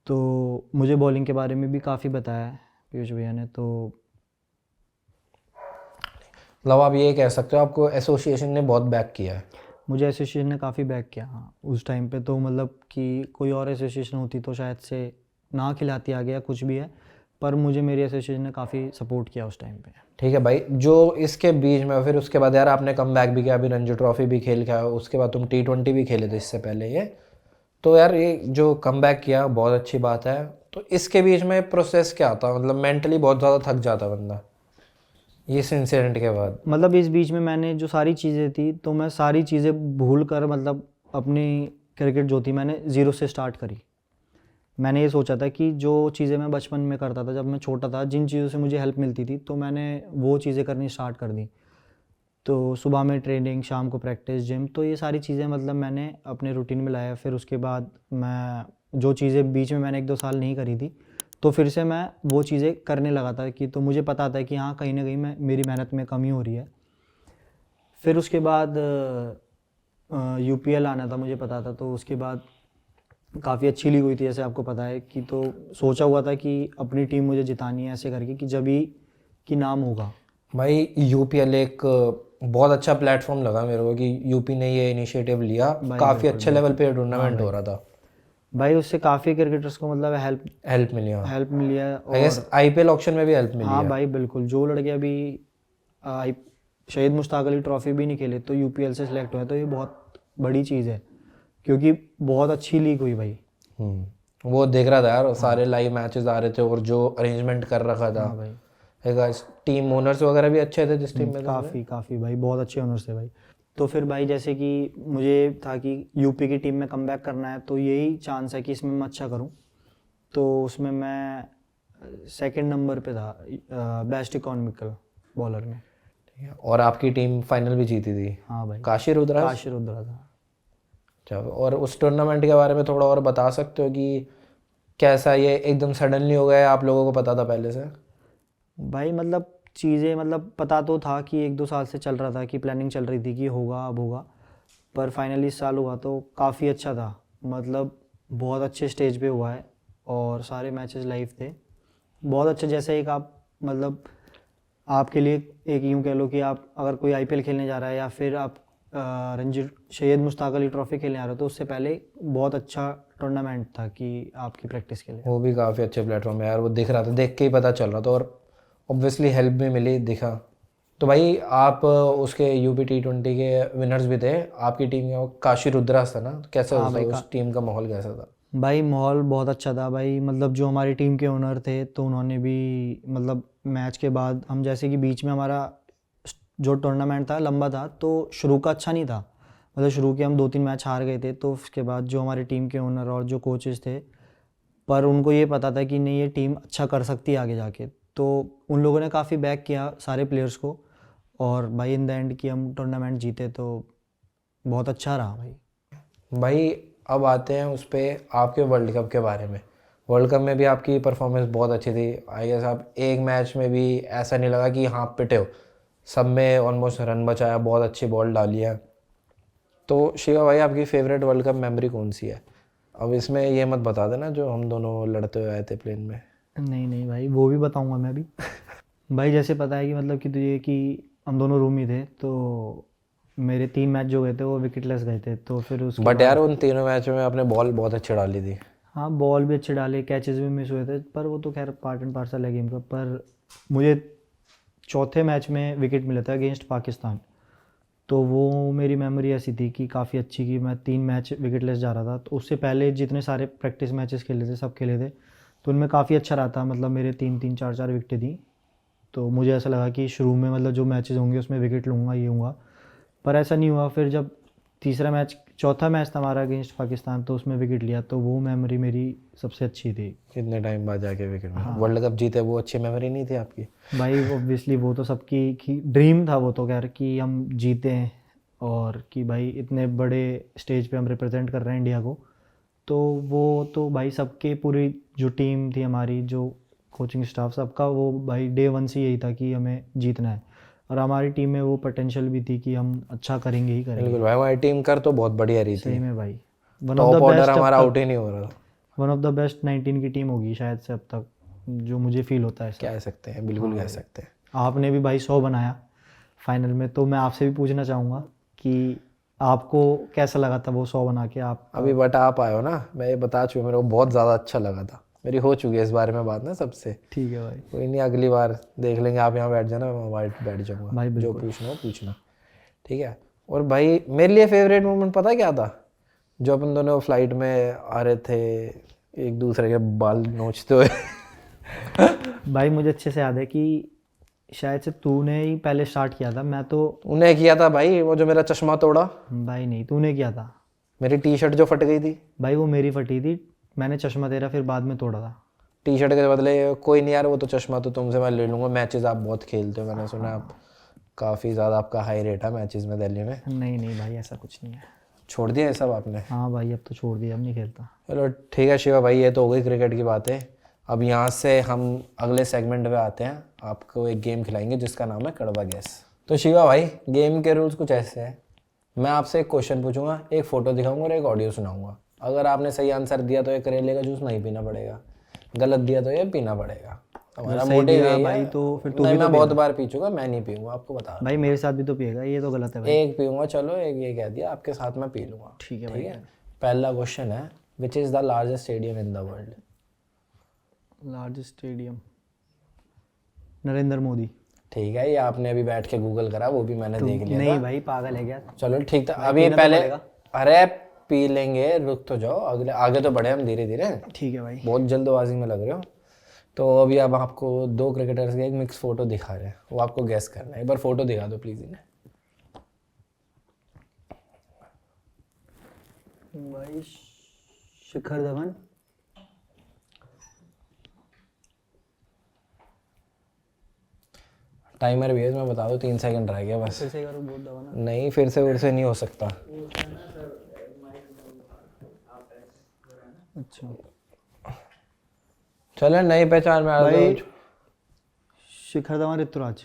तो मुझे बॉलिंग के बारे में भी काफ़ी बताया है पीयूष भैया ने। तो मतलब आप ये कह सकते हो आपको एसोसिएशन ने बहुत बैक किया है? मुझे एसोसिएशन ने काफ़ी बैक किया हाँ उस टाइम पे। तो मतलब कि कोई और एसोसिएशन होती तो शायद से ना खिलाती आगे या कुछ भी है, पर मुझे मेरी एसोसिएशन ने काफ़ी सपोर्ट किया उस टाइम पे। ठीक है भाई। जो इसके बीच में फिर उसके बाद यार आपने कम बैक भी किया, अभी रणजी ट्रॉफी भी खेल के आए, उसके बाद तुम T20 भी खेले थे इससे पहले ये। तो यार ये जो कम बैक किया बहुत अच्छी बात है। तो इसके बीच में प्रोसेस क्या था? मतलब मेंटली बहुत ज़्यादा थक जाता बंदा इस इंसिडेंट के बाद? मतलब इस बीच में मैंने जो सारी चीज़ें थी तो मैं सारी चीज़ें भूल कर मतलब अपनी क्रिकेट जो थी मैंने ज़ीरो से स्टार्ट करी। मैंने ये सोचा था कि जो चीज़ें मैं बचपन में करता था जब मैं छोटा था, जिन चीज़ों से मुझे हेल्प मिलती थी, तो मैंने वो चीज़ें करनी स्टार्ट कर दी। तो सुबह में ट्रेनिंग, शाम को प्रैक्टिस, जिम, तो ये सारी चीज़ें मतलब मैंने अपने रूटीन में लाया। फिर उसके बाद मैं जो चीज़ें बीच में मैंने 1-2 साल नहीं करी थी, तो फिर से मैं वो चीज़ें करने लगा था कि तो मुझे पता था कि हाँ कहीं ना कहीं मैं मेरी मेहनत में कमी हो रही है। फिर उसके बाद यूपीएल आना था, मुझे पता था, तो उसके बाद काफ़ी अच्छी लीग हुई थी जैसे आपको पता है कि, तो सोचा हुआ था कि अपनी टीम मुझे जितानी है ऐसे करके कि जब ही कि नाम होगा। भाई यूपीएल एक बहुत अच्छा प्लेटफॉर्म लगा मेरे को कि यूपी ने ये इनिशिएटिव लिया, काफ़ी अच्छे लेवल पे टूर्नामेंट हो रहा था भाई उससे काफ़ी क्रिकेटर्स को मतलब हेल्प मिली। हाँ, हेल्प मिली है। आई गेस आईपीएल ऑक्शन में भी हेल्प मिली हाँ है। भाई बिल्कुल, जो लड़के अभी शहीद मुश्ताक अली ट्रॉफी भी नहीं खेले तो यूपीएल से सिलेक्ट हुए, तो ये बहुत बड़ी चीज़ है क्योंकि बहुत अच्छी लीग हुई भाई। वो देख रहा था यार, सारे लाइव मैचेस आ रहे थे और जो अरेंजमेंट कर रखा था। हाँ भाई, टीम ओनर्स वगैरह भी अच्छे थे जिस टीम में था। काफ़ी भाई, बहुत अच्छे ओनर्स थे भाई। तो फिर भाई जैसे कि मुझे था कि यूपी की टीम में कमबैक करना है, तो यही चांस है कि इसमें मैं अच्छा करूं। तो उसमें मैं 2nd नंबर पे था बेस्ट इकोनॉमिकल बॉलर में। और आपकी टीम फाइनल भी जीती थी। हाँ भाई, काशी रुद्रा था। अच्छा, और उस टूर्नामेंट के बारे में थोड़ा और बता सकते हो कि कैसा ये एकदम सडनली हो गया, आप लोगों को पता था पहले से? भाई मतलब चीज़ें मतलब पता तो था कि 1-2 साल से चल रहा था कि प्लानिंग चल रही थी कि होगा अब होगा, पर फाइनली इस साल हुआ तो काफ़ी अच्छा था। मतलब बहुत अच्छे स्टेज पे हुआ है और सारे मैचेस लाइव थे, बहुत अच्छे। जैसे एक आप मतलब आपके लिए एक यूँ कह लो कि आप अगर कोई आईपीएल खेलने जा रहा है या फिर आप रणजी शहीद मुश्ताक अली ट्रॉफी खेलने आ रहे हो, तो उससे पहले बहुत अच्छा टूर्नामेंट था कि आपकी प्रैक्टिस के लिए। वो भी काफ़ी अच्छे प्लेटफॉर्म है यार, वो दिख रहा था, देख के ही पता चल रहा था और ऑब्वियसली हेल्प भी मिली, दिखा। तो भाई आप उसके यूपी T20 के विनर्स भी थे, आपकी टीम का काशी रुद्रास था ना? तो कैसा हाँ था उस टीम का माहौल, कैसा था? भाई माहौल बहुत अच्छा था भाई। मतलब जो हमारी टीम के ओनर थे तो उन्होंने भी मतलब मैच के बाद हम जैसे कि बीच में हमारा जो टूर्नामेंट था लंबा था, तो शुरू का अच्छा नहीं था। मतलब शुरू के हम 2-3 मैच हार गए थे, तो उसके बाद जो हमारी टीम के ओनर और जो कोचेस थे, पर उनको ये पता था कि नहीं ये टीम अच्छा कर सकती है आगे जाके, तो उन लोगों ने काफ़ी बैक किया सारे प्लेयर्स को और भाई इन द एंड की हम टूर्नामेंट जीते, तो बहुत अच्छा रहा भाई। भाई अब आते हैं उस पर आपके वर्ल्ड कप के बारे में। वर्ल्ड कप में भी आपकी परफॉर्मेंस बहुत अच्छी थी। आई गेस आप एक मैच में भी ऐसा नहीं लगा कि हाँ पिटे हो, सब में ऑलमोस्ट रन बचाया, बहुत अच्छी बॉल डाली है। तो शिवा भाई आपकी फेवरेट वर्ल्ड कप मेमोरी कौन सी है? अब इसमें ये मत बता देना जो हम दोनों लड़ते हुए आए थे प्लेन में। नहीं भाई, वो भी बताऊंगा मैं भी। भाई जैसे पता है कि मतलब कि तुझे कि हम दोनों रूम ही थे, तो मेरे 3 मैच जो गए थे वो विकेटलेस गए थे, तो फिर उसके बट यार उन तीनों मैचों में आपने बॉल बहुत अच्छी डाली थी। हाँ बॉल भी अच्छे डाले, कैचेस भी मिस हुए थे, पर वो तो खैर पार्ट एंड पार्सल है गेम का। पर मुझे चौथे मैच में विकेट मिला था अगेंस्ट पाकिस्तान, तो वो मेरी मेमोरी ऐसी थी कि काफ़ी अच्छी कि मैं 3 मैच विकेटलेस जा रहा था। तो उससे पहले जितने सारे प्रैक्टिस मैचेस खेले थे सब खेले थे, तो उनमें काफ़ी अच्छा रहा था। मतलब मेरे 3-3 4-4 विकेटें थी, तो मुझे ऐसा लगा कि शुरू में मतलब जो मैचेस होंगे उसमें विकेट लूँगा, ये होगा, पर ऐसा नहीं हुआ। फिर जब चौथा मैच था हमारा अगेंस्ट पाकिस्तान, तो उसमें विकेट लिया, तो वो मेमोरी मेरी सबसे अच्छी थी। कितने टाइम बाद जाके विकेट मिला? वर्ल्ड कप जीते, वो अच्छी मेमोरी नहीं थी आपकी? भाई ऑब्वियसली वो तो सबकी ड्रीम था, वो तो खैर कि हम जीते हैं और कि भाई इतने बड़े स्टेज पे हम रिप्रेजेंट कर रहे हैं इंडिया को, तो वो तो भाई सबके पूरी जो टीम थी हमारी, जो कोचिंग स्टाफ सबका, वो भाई डे 1 से यही था कि हमें जीतना है। और हमारी टीम में वो पोटेंशियल भी थी कि हम अच्छा करेंगे ही करेंगे। बिल्कुल भाई, हमारी टीम कर तो बहुत बढ़िया रही थी। सही में भाई, टॉप ऑर्डर हमारा आउट ही नहीं हो रहा था। वन ऑफ द बेस्ट 19 की टीम होगी शायद से अब तक, जो मुझे फील होता है। कह सकते हैं, बिल्कुल कह सकते हैं। आपने भी भाई 100 बनाया फाइनल में, तो मैं आपसे भी पूछना चाहूँगा कि आपको कैसा लगा था वो 100 बना के? आप अभी बट आप आए हो ना, मैं ये बता चुका, मेरे को बहुत ज़्यादा अच्छा लगा था। मेरी हो चुकी है इस बारे में बात ना सबसे। ठीक है भाई, कोई नहीं, अगली बार देख लेंगे। आप यहाँ बैठ जाना, मैं वहाँ बैठ जाऊँगा भाई जो बिल्कुल। पूछना हो पूछना, ठीक है? और भाई मेरे लिए फेवरेट मोमेंट पता है क्या था? जो अपन दोनों फ्लाइट में आ रहे थे, एक दूसरे के बाल नोचते हुए। भाई मुझे अच्छे से याद है कि शायद से तूने ही पहले स्टार्ट किया था, मैं तो उन्हें किया था भाई, वो जो मेरा चश्मा तोड़ा। भाई नहीं, तूने किया था। मेरी टी शर्ट जो फट गई थी भाई वो मेरी फटी थी, मैंने चश्मा तेरा फिर बाद में तोड़ा था। टी शर्ट के बदले। कोई नहीं यार, वो तो चश्मा तो तुमसे मैं ले लूँगा। मैचेस आप बहुत खेलते हो, मैंने सुना आप काफ़ी ज़्यादा, आपका हाई रेट है मैचेस में दिल्ली में। नहीं भाई ऐसा कुछ नहीं है। छोड़ दिया ये सब आपने? हाँ भाई अब तो छोड़ दिया, अब नहीं खेलता। चलो ठीक है शिवा भाई, ये तो हो गई क्रिकेट की बातें। अब यहाँ से हम अगले सेगमेंट पे आते हैं। आपको एक गेम खिलाएंगे जिसका नाम है कड़वा गैस। तो शिवा भाई, गेम के रूल्स कुछ ऐसे हैं। मैं आपसे एक क्वेश्चन पूछूंगा, एक फ़ोटो दिखाऊंगा और एक ऑडियो सुनाऊंगा। अगर आपने सही आंसर दिया तो ये करेले का जूस नहीं पीना पड़ेगा, गलत दिया तो ये पीना पड़ेगा। हमारा सही मोटिव दिया यही भाई है। तो फिर तू नहीं, भी तो मैं बहुत पिएगा। बार पी चुका, मैं नहीं पीऊंगा, आपको बता रहा भाई मेरे साथ भी तो पिएगा, ये तो गलत है हूं। भाई। एक पीऊंगा, चलो एक ये कह दिया, आपके साथ मैं पी लूंगा। ठीक है ठीक भाई। है। पहला क्वेश्चन है, which is the largest stadium in the world? Largest stadium, Narendra Modi. ठीक है, ये आपने अभी बैठ के गूगल करा, वो भी मैंने देख लिया नहीं था। भाई पागल है क्या? चलो ठीक था, अभी पीना तो पहले पड़ेगा। अरे पी लेंगे, रुक तो जाओ, अगले आगे तो बढ़े हम धीरे धीरे। ठीक है भाई। बहुत जल्दबाजी में लग रहे हो। तो अभी अब आपको दो क्रिकेटर्स के एक मिक्स फोटो दिखा रहे हैं, वो आपको गैस करना है। एक बार फोटो दिखा दो प्लीज इन्हें। भाई शिखर धवन। टाइमर भी है इसमें, बता दो, 3 सेकंड रह गया बस। फिर से करो, बहुत दवा ना। नहीं, फिर से नहीं हो सकता। अच्छा चलो नई पहचान में आ भाई, जाओ। शिखर धवन, ऋतुराज।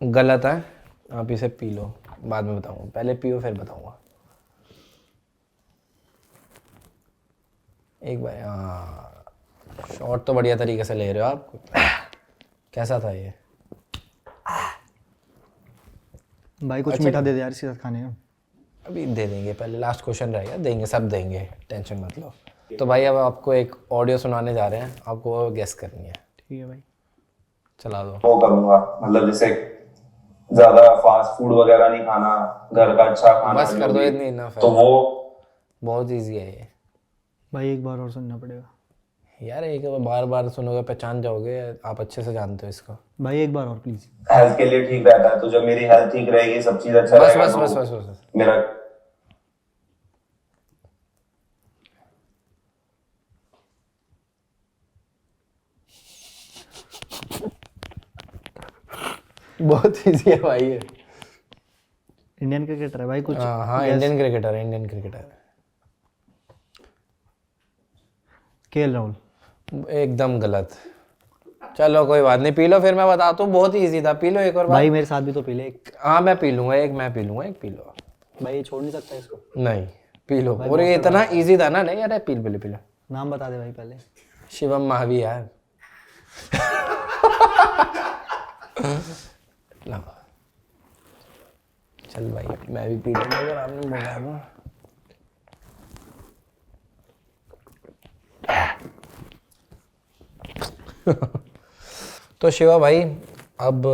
गलत है, आप इसे पी लो, बाद में बताऊंगा, पहले पियो फिर बताऊंगा। एक बार हाँ, शॉट तो बढ़िया तरीके से ले रहे हो आप। कैसा था ये? भाई कुछ मीठा दे दे यार इसके साथ खाने में। अभी दे देंगे, पहले लास्ट क्वेश्चन रहेगा, देंगे, सब देंगे, टेंशन मत लो। तो भाई अब आपको एक ऑडियो सुनाने जा रहे हैं, आपको वो गेस करनी है। ठीक है भाई। चला दो। वो करूंगा, मतलब जैसे ज्यादा फास्ट फूड वगैरह नहीं खाना, घर का अच्छा खाना। बस कर जो दो, भी। इतनी इनफ है। तो वो बहुत इजी है ये भाई एक बार और सुनना पड़ेगा। यार, एक बार बार सुनोगे पहचान जाओगे, आप अच्छे से जानते हो इसको। भाई एक बार और प्लीज। हेल्थ के लिए ठीक रहता है, तो जब मेरी हेल्थ ठीक रहेगी, सब चीज अच्छा बस रहेगा, बस तो बस बस बस बस। मेरा बहुत इजी है भाई ये। इंडियन क्रिकेटर है भाई कुछ। हाँ, इंडियन क्रिकेटर है, इंडियन क्रिकेटर। केएल राहुल। एकदम गलत। चलो कोई बात नहीं, पी लो फिर मैं बताता हूँ, बहुत ही इजी था, पी लो एक और बार। भाई मेरे साथ भी तो पी ले एक। हाँ मैं पी लूंगा, एक मैं पी लूंगा, एक पी लो। भाई ये छोड़ नहीं सकता इसको। नहीं, पी लो। और ये इतना इजी था ना, नहीं अरे पी लो पी लो। नाम बता दे भाई पहले। शिवम महावी यार। लो। चल भाई, मैं भी पी लूंगा अगर आपने बोला ना। तो शिवा भाई, अब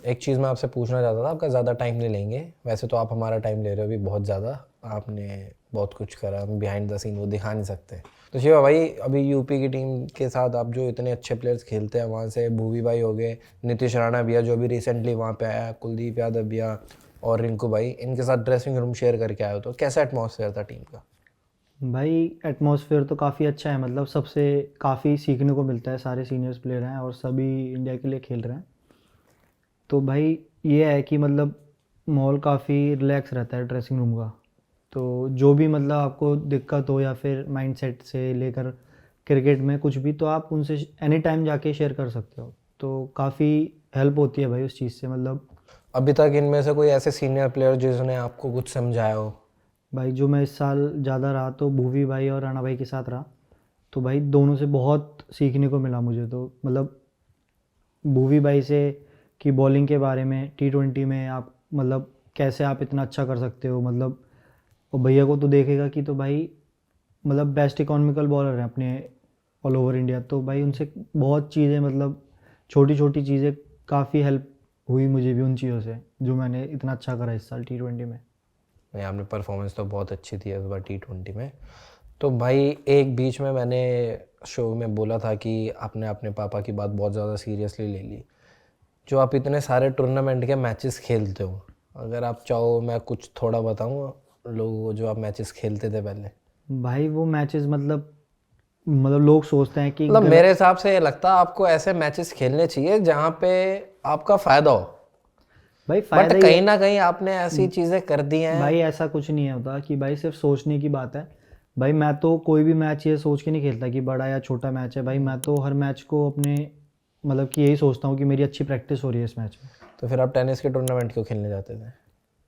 एक चीज़ मैं आपसे पूछना चाहता था, आपका ज़्यादा टाइम नहीं लेंगे, वैसे तो आप हमारा टाइम ले रहे हो अभी बहुत ज़्यादा, आपने बहुत कुछ करा, हम बिहाइंड द सीन वो दिखा नहीं सकते। तो शिवा भाई, अभी यूपी की टीम के साथ आप जो इतने अच्छे प्लेयर्स खेलते हैं, वहाँ से भूवी भाई हो गए, नीतीश राणा भैया जो अभी रिसेंटली वहाँ पे आया, कुलदीप यादव भैया और रिंकू भाई, इनके साथ ड्रेसिंग रूम शेयर करके आए हो, तो कैसा एटमॉस्फेयर था टीम का? भाई एटमॉस्फेयर तो काफ़ी अच्छा है, मतलब सबसे काफ़ी सीखने को मिलता है, सारे सीनियर्स प्लेयर हैं और सभी इंडिया के लिए खेल रहे हैं। तो भाई ये है कि मतलब माहौल काफ़ी रिलैक्स रहता है ड्रेसिंग रूम का। तो जो भी मतलब आपको दिक्कत हो या फिर माइंडसेट से लेकर क्रिकेट में कुछ भी, तो आप उनसे एनी टाइम जाके शेयर कर सकते हो। तो काफ़ी हेल्प होती है भाई उस चीज़ से। मतलब अभी तक इनमें से कोई ऐसे सीनियर प्लेयर जिन्होंने आपको कुछ समझाया हो? भाई जो मैं इस साल ज़्यादा रहा तो भूवी भाई और राणा भाई के साथ रहा, तो भाई दोनों से बहुत सीखने को मिला मुझे। तो मतलब भूवी भाई से कि बॉलिंग के बारे में, T20 में आप मतलब कैसे आप इतना अच्छा कर सकते हो, मतलब और भैया को तो देखेगा कि तो भाई मतलब बेस्ट इकोनॉमिकल बॉलर हैं अपने ऑल ओवर इंडिया। तो भाई उनसे बहुत चीज़ें, मतलब छोटी छोटी चीज़ें काफ़ी हेल्प हुई मुझे भी उन चीज़ों से, जो मैंने इतना अच्छा करा इस साल T20 में। नहीं, आपने परफॉर्मेंस तो बहुत अच्छी थी इस बार T20 में। तो भाई एक बीच में मैंने शो में बोला था कि आपने अपने पापा की बात बहुत ज़्यादा सीरियसली ले ली। जो आप इतने सारे टूर्नामेंट के मैचेस खेलते हो, अगर आप चाहो मैं कुछ थोड़ा बताऊँ लोगों को, जो आप मैचेस खेलते थे पहले? भाई वो मैचेस मतलब लोग सोचते हैं कि मतलब मेरे हिसाब से ये लगता है आपको ऐसे मैचेस खेलने चाहिए जहाँ पे आपका फ़ायदा हो। भाई बट फायदा ही कहीं ना कहीं आपने ऐसी चीजें कर दी हैं। भाई ऐसा कुछ नहीं होता कि भाई सिर्फ सोचने की बात है। भाई मैं तो कोई भी मैच ये सोच के नहीं खेलता कि बड़ा या छोटा मैच है। भाई मैं तो हर मैच को अपने मतलब कि यही सोचता हूँ कि मेरी अच्छी प्रैक्टिस हो रही है इस मैच में। तो फिर आप टेनिस के टूर्नामेंट क्यों खेलने जाते थे?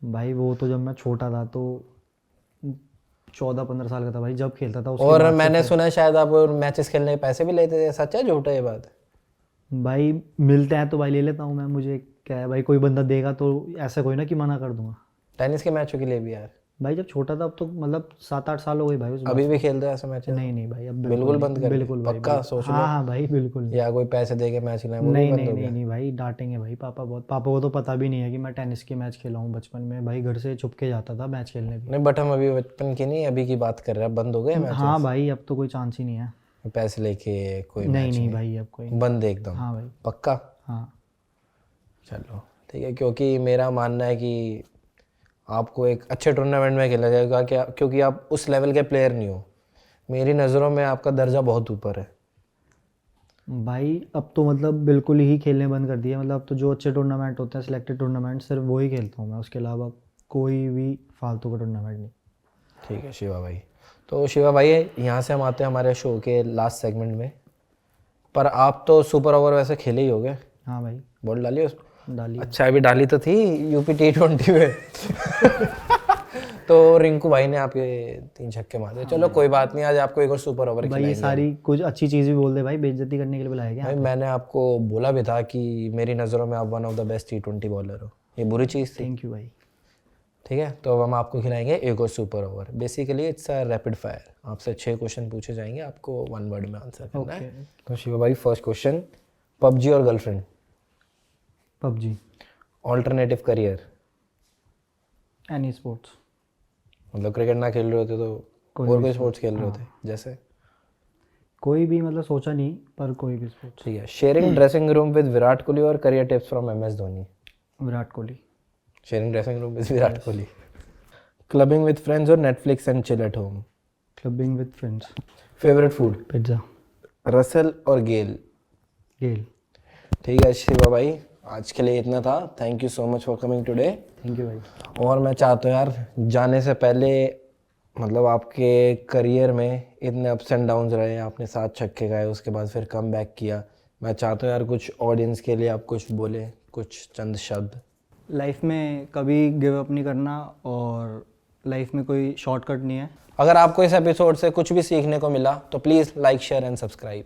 भाई वो तो जब मैं छोटा था तो 14-15 साल का था भाई, जब खेलता था उसके और बाद से मैंने सुना है शायद आप मैचेस खेलने के पैसे भी लेते थे, सच है झूठा ये बात? भाई मिलते हैं तो भाई ले लेता हूँ मैं, मुझे क्या है भाई, कोई बंदा देगा तो ऐसा कोई ना कि मना कर दूंगा। टेनिस के मैचों के लिए भी यार? भाई जब छोटा था अब तो मतलब 7-8 साल हो गए भाई उस अभी भी खेलते हो ऐसे मैच? नहीं भाई अब बिल्कुल बंद कर दिए? बिल्कुल भाई पक्का सोच लो? हाँ हाँ भाई बिल्कुल नहीं। या कोई पैसे दे के मैच खिलाए वो भी नहीं बंद नहीं हो नहीं गया? नहीं भाई डांटेंगे भाई पापा बहुत। पापा को तो पता भी नहीं है कि मैं टेनिस के मैच खेला हूँ बचपन में। भाई घर से छुप के जाता था मैच खेलने भी। नहीं बट हम अभी बचपन की नहीं अभी की बात कर रहे हैं, बंद हो गए मैच? हाँ भाई अब तो कोई चांस ही नहीं है। पैसे लेके कोई नहीं मैच नहीं भाई अब कोई बंद एकदम? हाँ भाई पक्का? हाँ। चलो ठीक है, क्योंकि मेरा मानना है कि आपको एक अच्छे टूर्नामेंट में खेला जाएगा क्या, क्योंकि आप उस लेवल के प्लेयर नहीं हो। मेरी नज़रों में आपका दर्जा बहुत ऊपर है। भाई अब तो मतलब बिल्कुल ही खेलने बंद कर दिया। मतलब अब तो जो अच्छे टूर्नामेंट होते हैं सिलेक्टेड टूर्नामेंट सिर्फ वो ही खेलता हूँ मैं, उसके अलावा कोई भी फालतू का टूर्नामेंट नहीं। ठीक है शिवा भाई। तो शिवा भाई यहाँ से हम आते हैं हमारे शो के लास्ट सेगमेंट में। पर आप तो सुपर ओवर वैसे खेले ही होगे? हाँ भाई बॉल डाली उसमें? डाली। अच्छा अभी डाली तो थी यूपी T20 में तो रिंकू भाई ने आपके 3 छक्के मारे। चलो कोई बात नहीं, आज आपको एक और सुपर ओवर भाई ये सारी कुछ अच्छी चीज़ भी बोल दे भाई, बेइज्जती करने के लिए बुलाया गया। भाई मैंने आपको बोला भी था कि मेरी नज़रों में आप one of the best T20 bowler हो। ये बुरी चीज़ थी? थैंक यू भाई। ठीक है, तो अब हम आपको खिलाएंगे एक और super over. Basically it's a rapid fire. आपसे 6 क्वेश्चन पूछे जाएंगे, आपको 1 वर्ड में आंसर करना है। तो शिवा भाई फर्स्ट क्वेश्चन, पबजी और girlfriend? PUBG. Alternative career? Any sports. मतलब क्रिकेट ना खेल रहे होते तो और कोई स्पोर्ट्स खेल रहे होते? जैसे कोई भी मतलब सोचा नहीं पर कोई भी स्पोर्ट्स। ठीक है, sharing dressing room with Virat Kohli और career tips from MS Dhoni? Virat Kohli. Sharing dressing room with Virat Kohli. Clubbing with friends और Netflix and chill at home? Clubbing with friends. Favourite food? Pizza. Russell और गेल? गेल। ठीक है शिवा भाई, आज के लिए इतना था। Thank you so much for coming today. Thank you भाई। और मैं चाहता हूँ यार जाने से पहले, मतलब आपके करियर में इतने अप्स एंड डाउन्स रहे, आपने 7 छक्के खाए, उसके बाद फिर कम बैक किया। मैं चाहता हूँ यार कुछ ऑडियंस के लिए आप कुछ बोले, कुछ चंद शब्द। लाइफ में कभी गिव अप नहीं करना और लाइफ में कोई शॉर्टकट नहीं है। अगर आपको इस एपिसोड से कुछ भी सीखने को मिला तो please like share and subscribe.